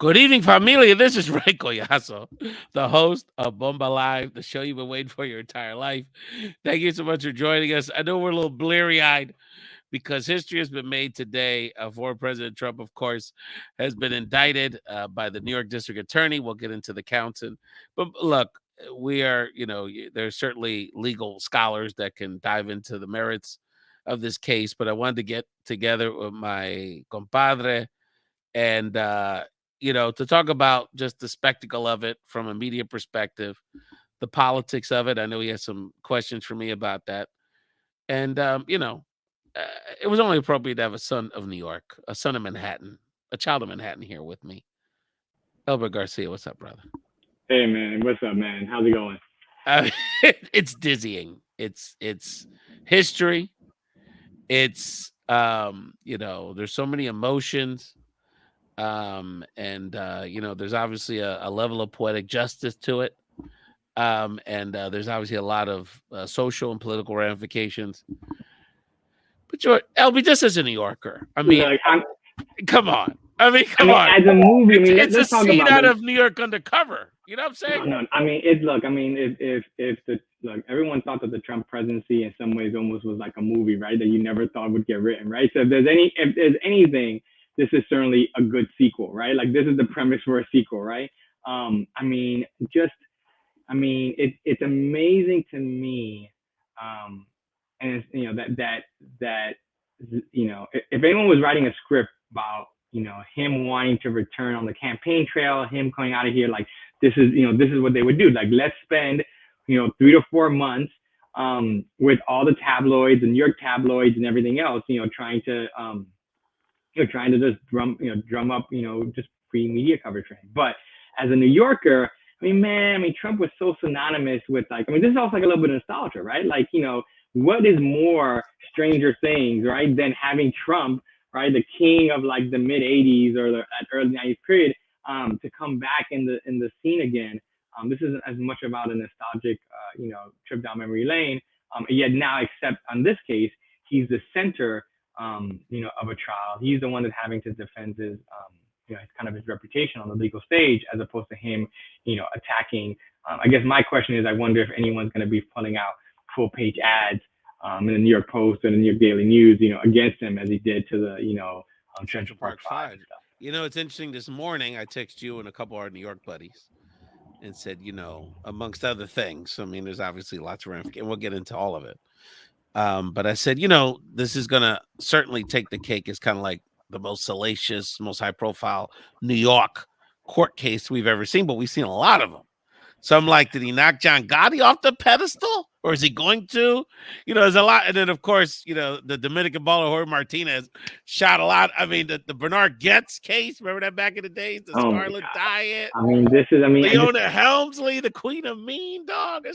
Good evening, familia. This is Ray Collazo, the host of Bomba Live, the show you've been waiting for your entire life. Thank you so much for joining us. I know we're a little bleary-eyed because history has been made today. Former President Trump, of course, has been indicted by the New York District Attorney. We'll get into the counts. But look, we are, there's certainly legal scholars that can dive into the merits of this case. But I wanted to get together with my compadre and to talk about just the spectacle of it from a media perspective, the politics of it. I know he has some questions for me about that. And it was only appropriate to have a son of New York, a son of Manhattan, a child of Manhattan here with me. Elbert Garcia, what's up, brother? Hey man, what's up, man? How's it going? uh, it's dizzying. It's history. It's there's so many emotions. There's obviously a level of poetic justice to it. There's obviously a lot of social and political ramifications. But LB, just as a New Yorker, I mean, Look, come on. Come on. as a movie, It's a let's talk scene about out it. of New York Undercover. You know what I'm saying? No, if everyone thought that the Trump presidency in some ways almost was like a movie, right? That you never thought would get written, right? So if there's anything, this is certainly a good sequel, right? Like this is the premise for a sequel, right? It's amazing to me, and it's, that if anyone was writing a script about him wanting to return on the campaign trail, him coming out of here, like this is what they would do. Like let's spend 3 to 4 months with all the tabloids, the New York tabloids, and everything else, trying to just drum up just free media coverage for him. But as a New Yorker, Trump was so synonymous with this is also like a little bit of nostalgia, right? Like, what is more Stranger Things, right, than having Trump, right, the king of like the mid '80s or the early '90s period, to come back in the scene again. This isn't as much about a nostalgic, trip down memory lane. Yet now, except on this case, he's the center, of a trial. He's the one that's having to defend his, it's kind of his reputation on the legal stage, as opposed to him, attacking. I guess my question is, I wonder if anyone's going to be pulling out full page ads in the New York Post and the New York Daily News, against him as he did to the, Central Park Five. It's interesting. This morning, I texted you and a couple of our New York buddies and said, amongst other things, there's obviously lots of ramifications, and we'll get into all of it. But I said, this is going to certainly take the cake. It's kind of like the most salacious, most high profile New York court case we've ever seen, but we've seen a lot of them. So I'm like, did he knock John Gotti off the pedestal, or is he going to? There's a lot. And then, of course, the Dominican baller Jorge Martinez shot a lot. The Bernard Getz case. Remember that back in the days? The Scarlet Diet. Leona Helmsley, the Queen of Mean Dog.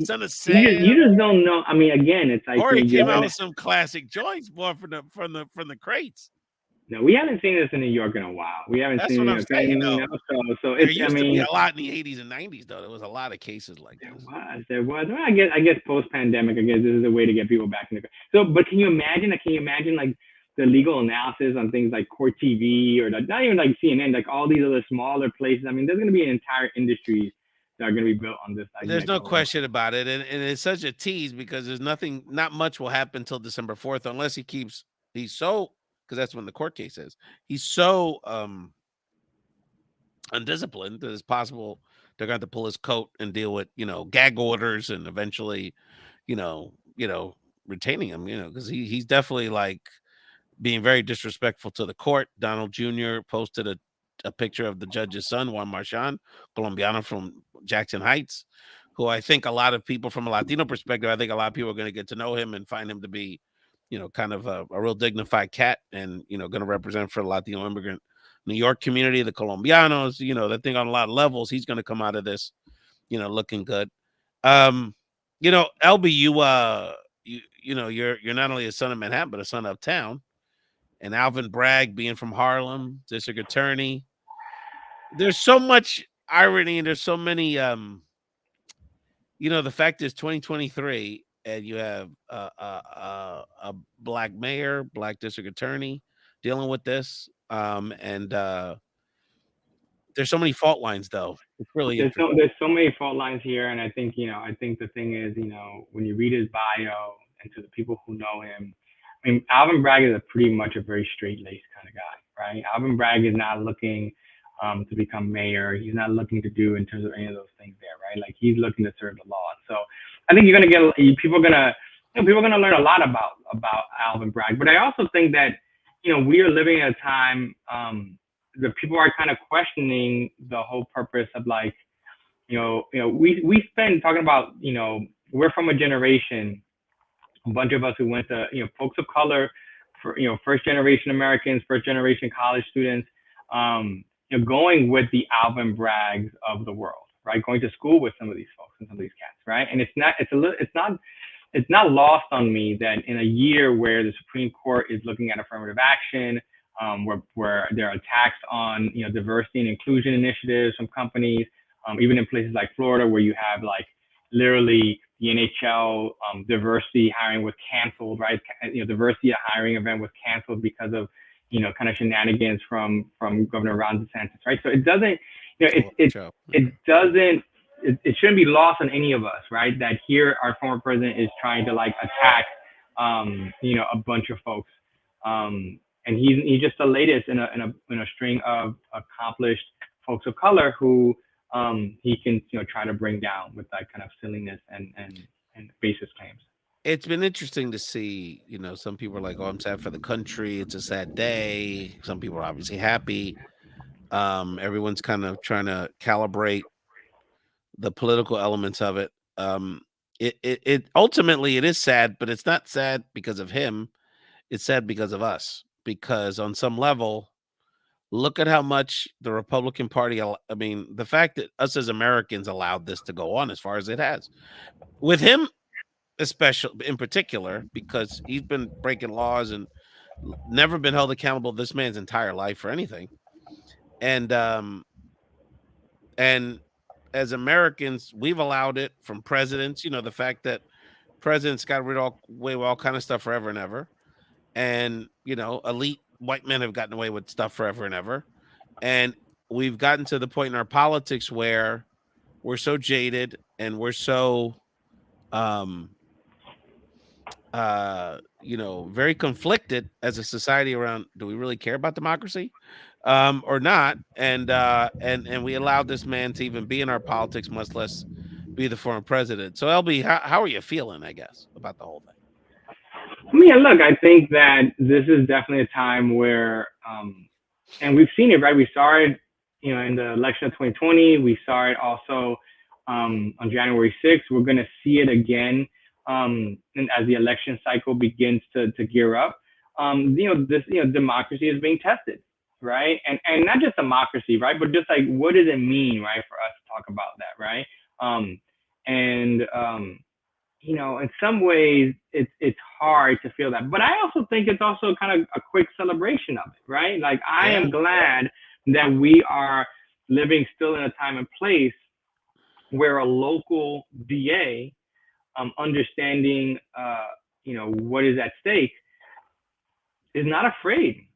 Son of Sam. You just don't know. Again, it's like Jorge came out with some classic joints, boy, from the crates. No, we haven't seen this in New York in a while. We haven't That's seen what I'm saying. So there used to be a lot in the 80s and 90s, though. There was a lot of cases like this. There was. Well, I guess post pandemic, I guess this is a way to get people back in the. So, but can you imagine? Like the legal analysis on things like Court TV or not even like CNN, like all these other smaller places. There's going to be an entire industry that are going to be built on this. There's no question about it, and it's such a tease because not much will happen until December 4th unless he's so. Because that's when the court case is. He's so undisciplined that it's possible they're going to pull his coat and deal with, gag orders and eventually, retaining him, because he's definitely like being very disrespectful to the court. Donald Jr. posted a picture of the judge's son, Juan Marchand, Colombiano from Jackson Heights, who I think a lot of people from a Latino perspective, I think a lot of people are going to get to know him and find him to be kind of a real dignified cat and, going to represent for the Latino immigrant New York community, the Colombianos, that thing on a lot of levels. He's going to come out of this, looking good. LB, you're not only a son of Manhattan, but a son of town. And Alvin Bragg being from Harlem, district attorney. There's so much irony and there's so many, the fact is 2023, and you have a black mayor, black district attorney dealing with this. There's so many fault lines, though. It's really interesting. There's so many fault lines here, and I think the thing is, when you read his bio and to the people who know him, I mean, Alvin Bragg is a pretty much a very straight laced kind of guy, right? Alvin Bragg is not looking to become mayor. He's not looking to do in terms of any of those things there, right? Like he's looking to serve the law. So I think you're gonna get people are gonna people are gonna learn a lot about Alvin Bragg. But I also think that we are living at a time the people are kind of questioning the whole purpose of like we spend talking about we're from a generation, a bunch of us who went to folks of color, for first generation Americans, first generation college students, going with the Alvin Braggs of the world, right? Going to school with some of these folks and some of these cats, right? And it's not lost on me that in a year where the Supreme Court is looking at affirmative action, where there are attacks on diversity and inclusion initiatives from companies, even in places like Florida where you have like literally the NHL diversity hiring was canceled, right? Diversity hiring event was canceled because of kind of shenanigans from Governor Ron DeSantis, right? So it doesn't, it doesn't, it shouldn't be lost on any of us, right? That here our former president is trying to like attack, a bunch of folks, and he's just the latest in a string of accomplished folks of color who he can try to bring down with that kind of silliness and baseless claims. It's been interesting to see, some people are like, "Oh, I'm sad for the country. It's a sad day." Some people are obviously happy. Everyone's kind of trying to calibrate the political elements of it. It ultimately it is sad, but it's not sad because of him. It's sad because of us. Because on some level, look at how much the Republican Party. I mean, the fact that us as Americans allowed this to go on as far as it has, with him, especially in particular, because he's been breaking laws and never been held accountable this man's entire life for anything, and as Americans, we've allowed it from presidents. The fact that presidents got rid of away with all kind of stuff forever and ever, and elite white men have gotten away with stuff forever and ever, and we've gotten to the point in our politics where we're so jaded and we're so very conflicted as a society around, do we really care about democracy or not? And we allowed this man to even be in our politics, much less be the former president. So LB, how are you feeling, I guess, about the whole thing? I mean, look, I think that this is definitely a time where, and we've seen it, right? We saw it, in the election of 2020. We saw it also on January 6th. We're going to see it again and as the election cycle begins to gear up. Democracy is being tested, right? And not just democracy, right? But just like, what does it mean, right, for us to talk about that, right? In some ways, it's hard to feel that. But I also think it's also kind of a quick celebration of it, right? Like, I am glad that we are living still in a time and place where a local DA, understanding, what is at stake, is not afraid,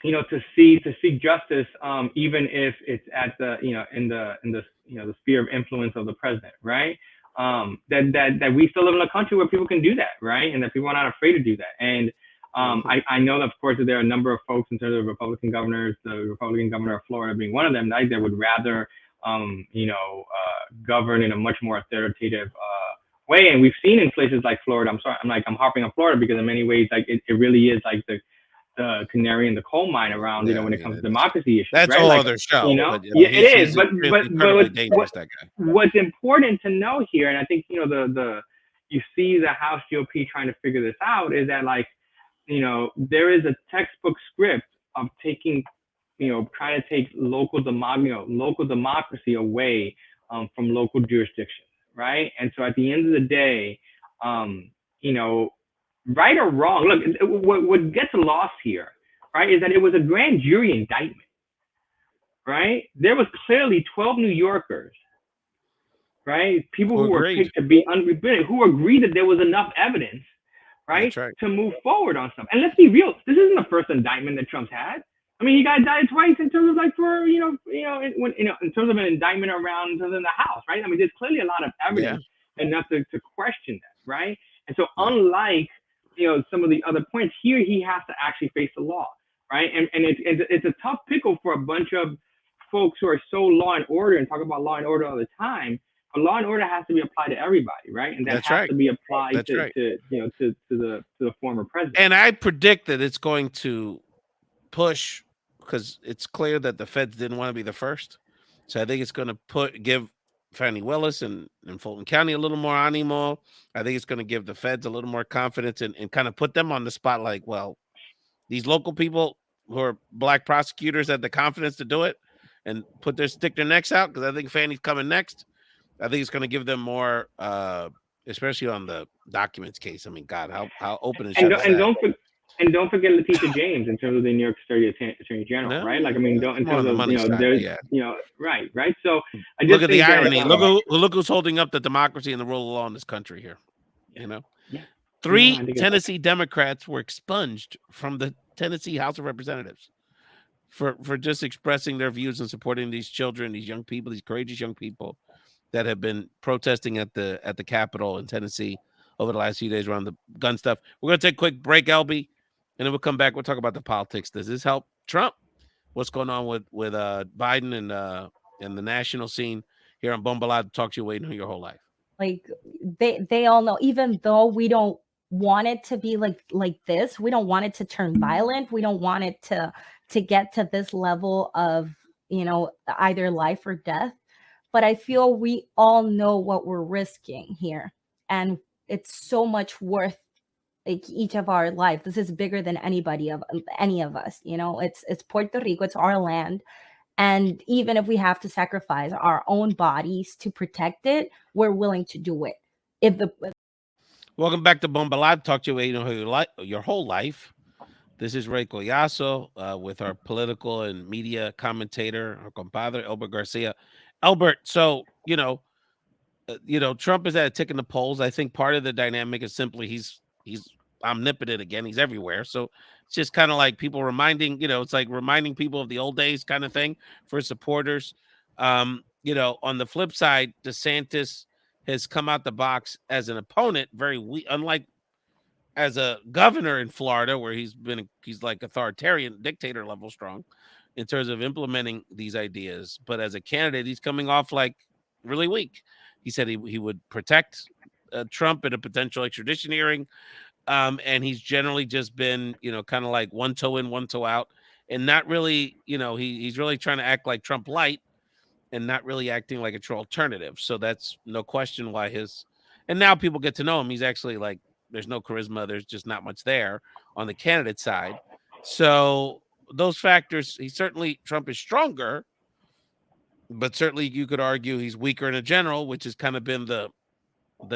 to seek justice, even if it's at the, in the sphere of influence of the president, right? That we still live in a country where people can do that, right? And that people are not afraid to do that. And I know that, of course, that there are a number of folks in terms of Republican governors, the Republican governor of Florida being one of them, right, that would rather, govern in a much more authoritative way. And we've seen in places like Florida, I'm harping on Florida because in many ways, like, it really is like the canary in the coal mine around, when it comes to democracy issues. That's right? a whole like, other show. It is. But dangerous, that guy. What's important to know here, and I think you see the House GOP trying to figure this out, is that, like, there is a textbook script of taking, trying to take local democracy away from local jurisdictions, right? And so at the end of the day, right or wrong, look, what gets lost here, right, is that it was a grand jury indictment, right? There was clearly 12 New Yorkers, right? People who were picked to be unrepentant, who agreed that there was enough evidence, right, to move forward on something. And let's be real, this isn't the first indictment that Trump's had. I mean, he got indicted twice in terms of like for in terms of an indictment around in the House, right? I mean, there's clearly a lot of Yeah, evidence enough to question that, right? And so, yeah, unlike some of the other points here, he has to actually face the law, right? And it's a tough pickle for a bunch of folks who are so law and order and talk about law and order all the time. But law and order has to be applied to everybody, right? And that that's has right. to be applied That's right. to the former president. And I predict that it's going to push because it's clear that the feds didn't want to be the first. So I think it's going to give Fannie Willis and Fulton County a little more animo. I think it's going to give the feds a little more confidence and kind of put them on the spot like, well, these local people who are black prosecutors had the confidence to do it and stick their necks out because I think Fannie's coming next. I think it's going to give them more, especially on the documents case. I mean, God, how open and And shut don't, is and that? don't and don't forget Letitia James in terms of the New York State Attorney General, No, right? Like I mean, don't in more terms on the of money side, but there's yeah. right. So I Look just at the think that irony. Look who's holding up the democracy and the rule of law in this country here. You know, yeah, no, I three think it's Tennessee Democrats were expunged from the Tennessee House of Representatives for just expressing their views and supporting these children, these young people, these courageous young people that have been protesting at the Capitol in Tennessee over the last few days around the gun stuff. We're gonna take a quick break, LB, and then we'll come back. We'll talk about the politics. Does this help Trump? What's going on with Biden and the national scene here on Bomba Live? Talk to you waiting your whole life. Like they all know, even though we don't want it to be like this, we don't want it to turn violent, we don't want it to get to this level of either life or death, but I feel we all know what we're risking here, and it's so much worth like each of our life. This is bigger than any of us, it's Puerto Rico, it's our land. And even if we have to sacrifice our own bodies to protect it, we're willing to do it. If the Welcome back to Bomba Live. Talk to you your whole life. This is Ray Collazo with our political and media commentator, our compadre Elbert Garcia. Elbert, so Trump is at a tick in the polls. I think part of the dynamic is simply he's omnipotent again. He's everywhere. So it's just kind of like people reminding, it's like reminding people of the old days kind of thing for his supporters. On the flip side, DeSantis has come out the box as an opponent, very weak, unlike as a governor in Florida, where he's like authoritarian dictator level strong in terms of implementing these ideas. But as a candidate, he's coming off like really weak. He said he would protect Trump in a potential extradition hearing. And he's generally just been, kind of like one toe in, one toe out, and not really, he's really trying to act like Trump light and not really acting like a true alternative. So that's no question why and now people get to know him. He's actually like, there's no charisma. There's just not much there on the candidate side. So those factors, Trump is stronger, but certainly you could argue he's weaker in a general, which has kind of been the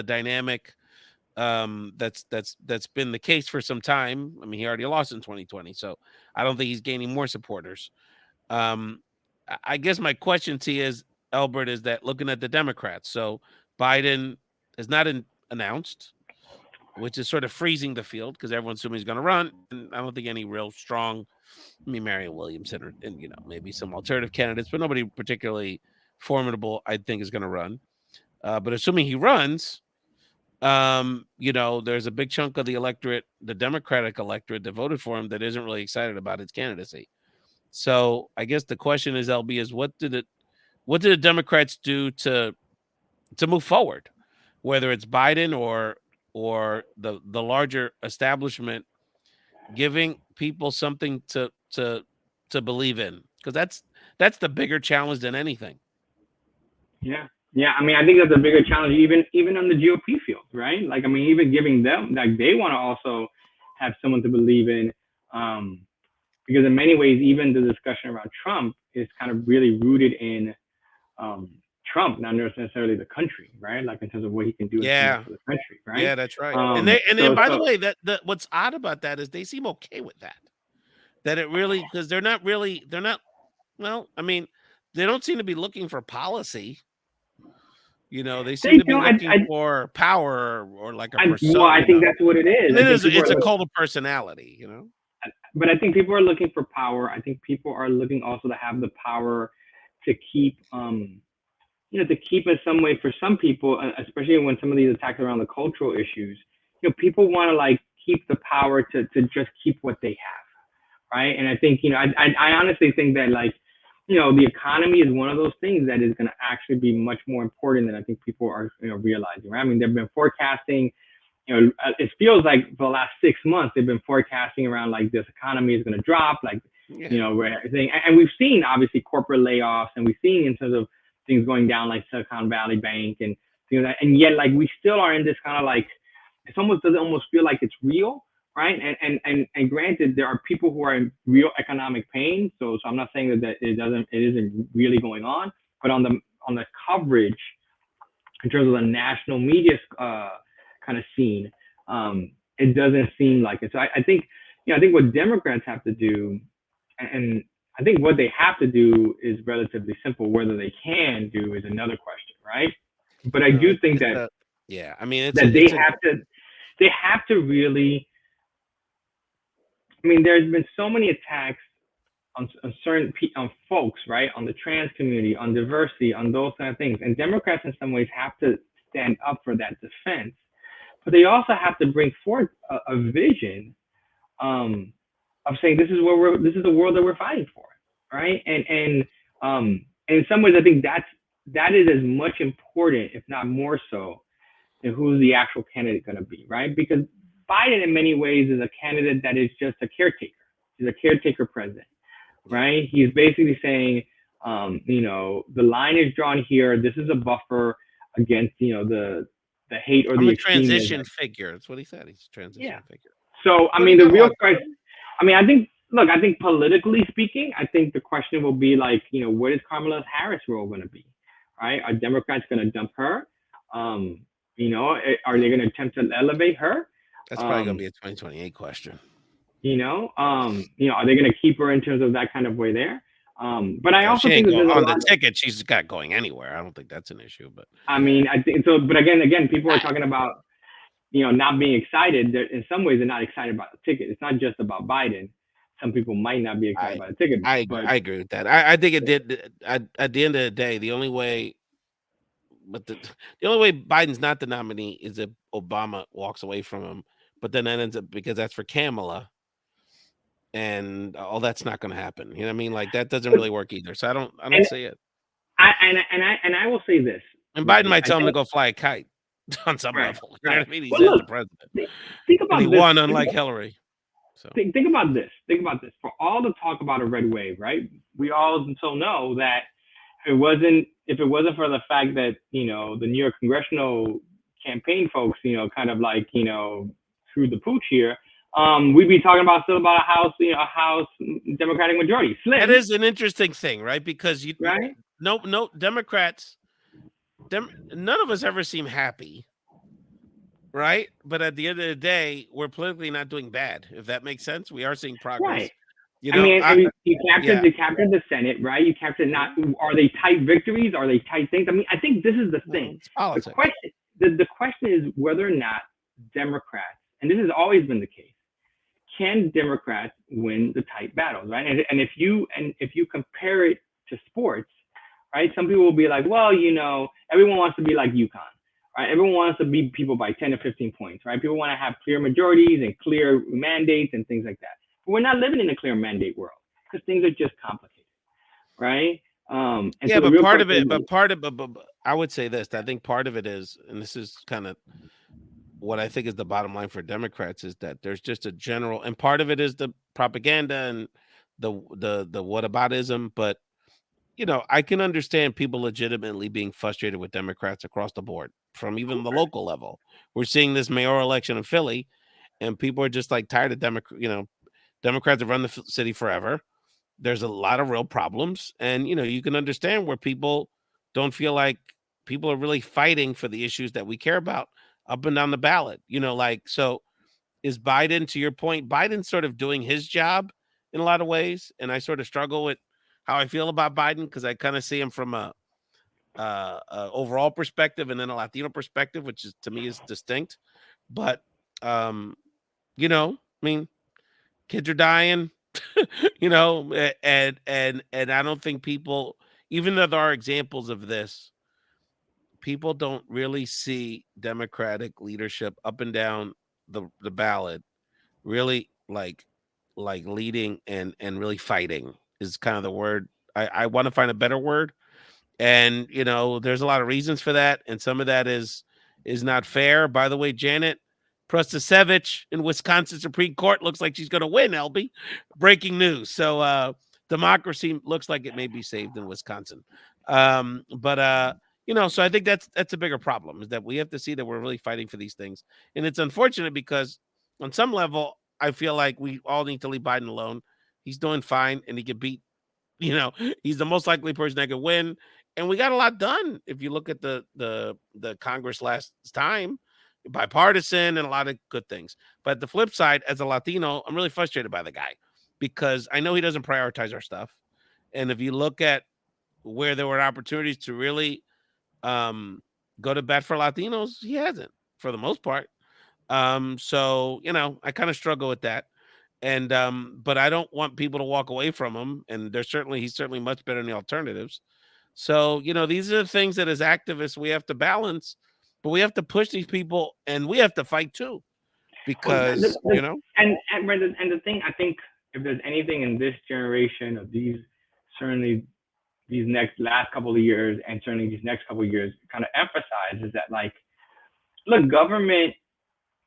dynamic that's been the case for some time. I mean, he already lost in 2020, so I don't think he's gaining more supporters. I guess my question to you is, Albert, is that looking at the Democrats, so Biden is not announced, which is sort of freezing the field because everyone's assuming he's going to run, and I don't think any real strong. I mean, Marianne Williamson and maybe some alternative candidates, but nobody particularly formidable, I think, is going to run. But assuming he runs, there's a big chunk of the electorate, the Democratic electorate that voted for him that isn't really excited about his candidacy. So I guess the question is, LB, is what did the Democrats do to move forward, whether it's Biden or the larger establishment giving people something to believe in? Because that's the bigger challenge than anything. Yeah. I mean, I think that's a bigger challenge, even on the GOP field, right? Like, I mean, even giving them, like, they want to also have someone to believe in, because in many ways, even the discussion around Trump is kind of really rooted in Trump, not necessarily the country, right? Like in terms of what he can do for the country, right? Yeah, that's right. And by the way, that what's odd about that is they seem okay with that. That it really, because they're not. Well, I mean, they don't seem to be looking for policy. They seem to be looking for power or like a persona. Well, I think that's what it is. It's a cult of personality, but I think people are looking for power. I think people are looking also to have the power to keep, to keep in some way for some people, especially when some of these attacks around the cultural issues, people want to like keep the power to just keep what they have, right? And I think, I honestly think that like, the economy is one of those things that is going to actually be much more important than I think people are, realizing, right? I mean, they've been forecasting, it feels like for the last 6 months they've been forecasting around like this economy is going to drop, like where everything, and we've seen obviously corporate layoffs, and we've seen in terms of things going down like Silicon Valley Bank and things like that, and yet like we still are in this kind of like it almost doesn't almost feel like it's real, right? And granted, there are people who are in real economic pain, so I'm not saying that it isn't really going on, but on the coverage in terms of the national media kind of scene, it doesn't seem like it. So I think, I think what Democrats have to do, and I think what they have to do is relatively simple. Whether they can do is another question, right? But I do think that I mean, they have to really. I mean, there's been so many attacks on certain on folks, right? On the trans community, on diversity, on those kind of things, and Democrats in some ways have to stand up for that defense, but they also have to bring forth a vision of saying this is the world that we're fighting for, right? And in some ways, I think that is as much important, if not more so, than who's the actual candidate going to be, right? Because Biden, in many ways, is a candidate that is just a caretaker. He's a caretaker president, right? He's basically saying, the line is drawn here. This is a buffer against, the hate or the extremism. Transition figure. That's what he said. He's a transition figure. So, I mean, the real question, I think politically speaking, I think the question will be like, what is Kamala Harris' role going to be, right? Are Democrats going to dump her? Are they going to attempt to elevate her? That's probably going to be a 2028 question. Are they going to keep her in terms of that kind of way there? But I also think that on the ticket, she's got going anywhere. I don't think that's an issue. But I mean, I think so. But again, people are talking about, not being excited. In some ways, they're not excited about the ticket. It's not just about Biden. Some people might not be excited about the ticket. I agree with that. I think it did. At the end of the day, the only way Biden's not the nominee is if Obama walks away from him. But then that ends up, because that's for Kamala, and that's not going to happen. You know what I mean? Like that doesn't really work either. So I don't see it. I will say this. And Biden might tell him to go fly a kite on some level. You know what I mean? He's the president. Think about he won, unlike Hillary. So think about this. Think about this. For all the talk about a red wave, right? We all so know that if it wasn't for the fact that the New York congressional campaign folks, kind of like threw the pooch here, we'd be talking still about a House Democratic majority. Slim. That is an interesting thing, right? Because no Democrats, none of us ever seem happy. Right, but at the end of the day, we're politically not doing bad. If that makes sense, we are seeing progress. Right. You captured the Senate, right? You captured are they tight victories? Are they tight things? I mean, I think this is the thing. The question is whether or not Democrats, and this has always been the case, can Democrats win the tight battles, right? And if you compare it to sports, right? Some people will be like, well, everyone wants to be like UConn. Right? Everyone wants to beat people by 10 or 15 points, right? People want to have clear majorities and clear mandates and things like that. But we're not living in a clear mandate world because things are just complicated, right? But I would say this. I think part of it is, and this is kind of what I think is the bottom line for Democrats, is that there's just a general, and part of it is the propaganda and the whataboutism, but I can understand people legitimately being frustrated with Democrats across the board, from even the local level. We're seeing this mayoral election in Philly, and people are just like tired of Democrats have run the city forever. There's a lot of real problems, and you can understand where people don't feel like people are really fighting for the issues that we care about up and down the ballot. So is Biden, to your point, Biden's sort of doing his job in a lot of ways, and I sort of struggle with how I feel about Biden, because I kind of see him from a overall perspective and then a Latino perspective, which is, to me, is distinct. But I mean, Kids are dying, you know, and I don't think people, even though there are examples of this, people don't really see Democratic leadership up and down the ballot really like leading and really fighting is kind of the word. I want to find a better word. And there's a lot of reasons for that, and some of that is not fair. By the way, Janet Prostasevich in Wisconsin Supreme Court looks like she's going to win. LB, breaking news. So democracy looks like it may be saved in Wisconsin. But so I think that's a bigger problem, is that we have to see that we're really fighting for these things, and it's unfortunate because on some level I feel like we all need to leave Biden alone. He's doing fine, and he can beat you know, he's the most likely person that could win, and we got a lot done. If you look at the Congress last time, bipartisan and a lot of good things. But the flip side, as a Latino, I'm really frustrated by the guy because I know he doesn't prioritize our stuff. And if you look at where there were opportunities to really go to bat for Latinos, he hasn't for the most part. So I kind of struggle with that. And but I don't want people to walk away from him. And he's certainly much better than the alternatives. So, these are the things that as activists we have to balance, but we have to push these people and we have to fight too. Well, Because, and the thing, I think, if there's anything in this generation of these, certainly these next last couple of years, and certainly these next couple of years, kind of emphasize is that, like, look, government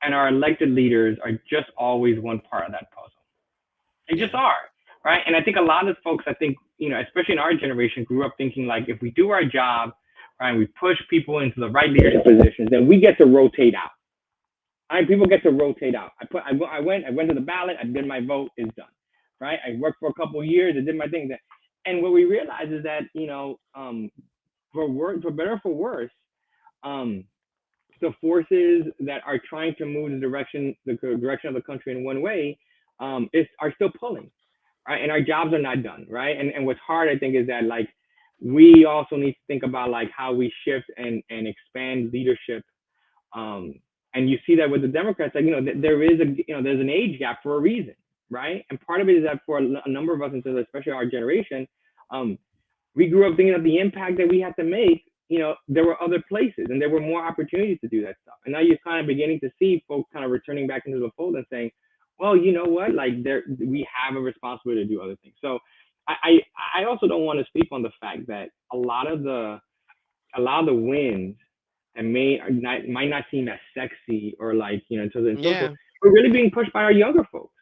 and our elected leaders are just always one part of that puzzle. They just are, right? And I think a lot of folks, I think, especially in our generation, grew up thinking, like, if we do our job, right, we push people into the right leadership positions, then we get to rotate out. Right? People get to rotate out. I went to the ballot, I did my vote, it's done, right? I worked for a couple of years, I did my thing. And what we realize is that, for better or for worse, the forces that are trying to move the direction of the country in one way are still pulling, right? And our jobs are not done, right? And what's hard, I think, is that, like, we also need to think about, like, how we shift and expand leadership. And you see that with the Democrats, like, there is there's an age gap for a reason, right? And part of it is that for a number of us, especially our generation, we grew up thinking of the impact that we had to make. There were other places and there were more opportunities to do that stuff. And now you're kind of beginning to see folks kind of returning back into the fold and saying, well, you know what, like, we have a responsibility to do other things. So I also don't want to sleep on the fact that a lot of the wins that might not seem as sexy or, like, to the social, we're really being pushed by our younger folks.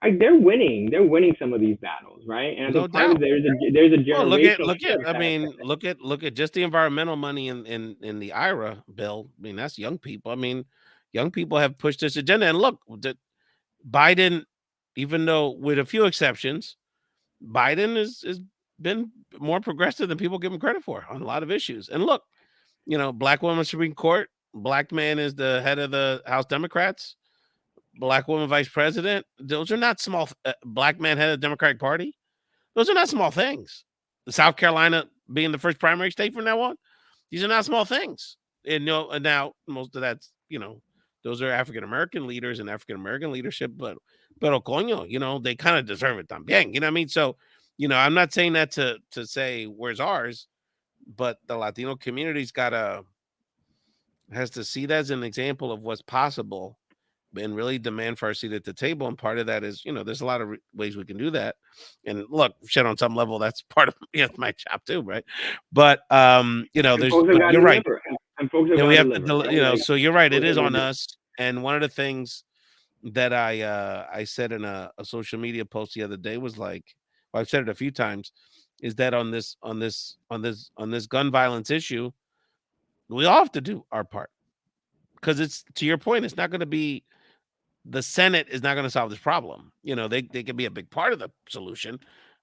Like, they're winning some of these battles, right? And no doubt. there's a generational. Look at just the environmental money in the IRA bill. I mean, that's young people. I mean, young people have pushed this agenda. And look, Biden, even though with a few exceptions, Biden has been more progressive than people give him credit for on a lot of issues. And look, black woman Supreme Court, black man is the head of the House Democrats. Black woman vice president. Those are not small. Black man head of the Democratic Party. Those are not small things. South Carolina being the first primary state from now on. These are not small things. And now most of that's those are African American leaders and African American leadership. But coño, they kind of deserve it también. You know what I mean? So I'm not saying that to say where's ours, but the Latino community's has to see that as an example of what's possible and really demand for our seat at the table. And part of that is, there's a lot of ways we can do that. And look, shit, on some level, that's part of my job too, right? But you're right. And folks we have to, so you're right. It is on us. And one of the things that I said in a social media post the other day was like, well, I've said it a few times, is that on this gun violence issue, we all have to do our part. Because it's, to your point, it's not going to be, the Senate is not going to solve this problem. They can be a big part of the solution,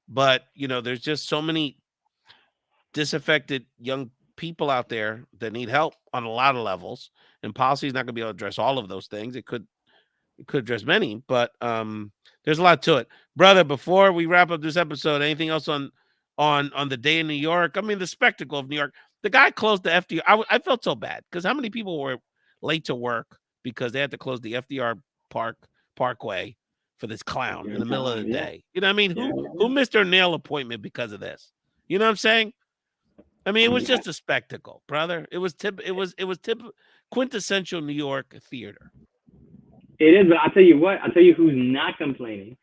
but there's just so many disaffected young people out there that need help on a lot of levels, and policy is not going to be able to address all of those things. It could address many, but there's a lot to it, brother. Before we wrap up this episode, anything else on the day in New York? I mean, the spectacle of New York. The guy closed the FDR. I felt so bad because how many people were late to work because they had to close the FDR Parkway for this clown in the You're middle of the telling, yeah, day. You know what I mean? yeah, Who missed their nail appointment because of this? You know what I'm saying? I mean, it was yeah. just a spectacle, brother. It was quintessential New York theater. It is, but I'll tell you what. I'll tell you who's not complaining.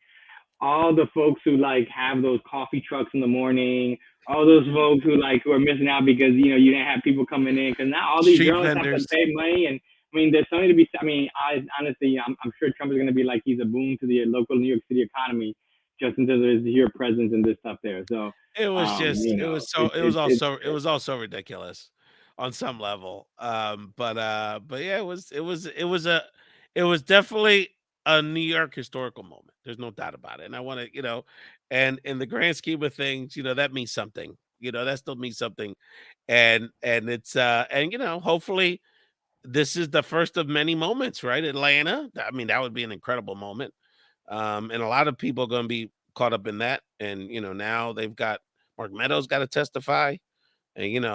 All the folks who like have those coffee trucks in the morning, all those folks who are missing out because you didn't have people coming in because now all these Street journalists have to vendors. pay money and I mean there's something to be. I mean, I honestly I'm sure Trump is going to be like he's a boon to the local New York City economy just in terms of his here presence and this stuff there. So It was just it it's was all so ridiculous on some level. But yeah, it was definitely a New York historical moment. There's no doubt about it. And I want to, and in the grand scheme of things, that means something. That still means something. And it's and hopefully this is the first of many moments, right? Atlanta. I mean, that would be an incredible moment. And a lot of people are going to be caught up in that. And now they've got Mark Meadows got to testify, and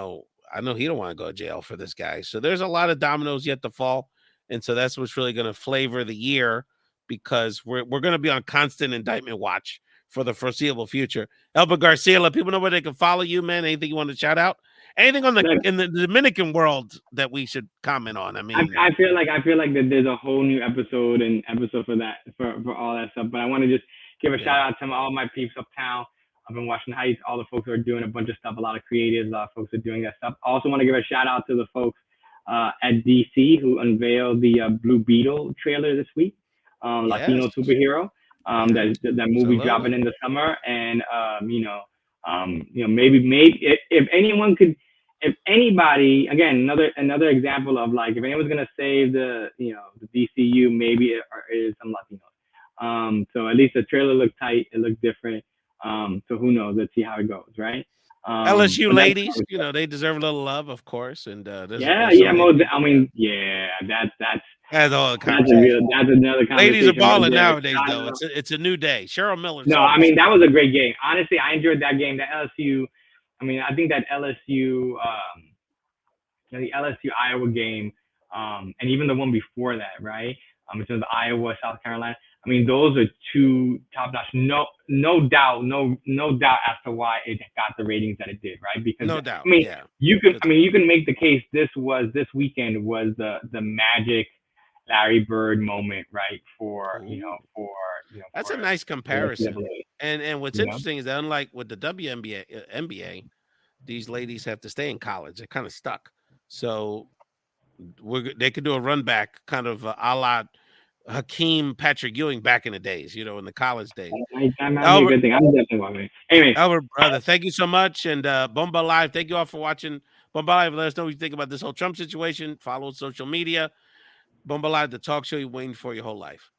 I know he don't want to go to jail for this guy. So there's a lot of dominoes yet to fall, and so that's what's really going to flavor the year because we're going to be on constant indictment watch for the foreseeable future. Elbert Garcia, let people know where they can follow you, man. Anything you want to shout out? Anything in the Dominican world that we should comment on? I mean, I feel like that there's a whole new episode for that for all that stuff. But I want to just give a shout out to all my peeps uptown. I've been watching Heights. All the folks are doing a bunch of stuff. A lot of creatives. A lot of folks are doing that stuff. I also want to give a shout out to the folks at DC who unveiled the Blue Beetle trailer this week. Latino superhero. That movie dropping in the summer, and maybe if anyone could. If anybody, again, another example of like, if anyone's gonna save the DCU, maybe it is some Latinos. So at least the trailer looked tight, it looked different. So who knows? Let's see how it goes, right? LSU ladies, they deserve a little love, of course. And that's another conversation. That's another conversation. Ladies are balling nowadays, though. It's a new day. Cheryl Miller. No, I mean that was a great game. Honestly, I enjoyed that game. The LSU. I mean, I think that LSU, the LSU Iowa game, and even the one before that, right? In terms of Iowa, South Carolina. I mean, those are two top notch. No doubt as to why it got the ratings that it did, right? Because no doubt. I mean, you can make the case this weekend was the magic Larry Bird moment, right? That's a nice comparison. And what's interesting is that unlike with the NBA, these ladies have to stay in college. They're kind of stuck. So they could do a run back kind of a la Hakeem Patrick Ewing back in the days, in the college days. That might be a good thing. I'm definitely watching. Anyway, Albert, brother, thank you so much. And Bomba Live, thank you all for watching Bomba Live. Let us know what you think about this whole Trump situation. Follow social media. Bomba Live, the talk show you're waiting for your whole life.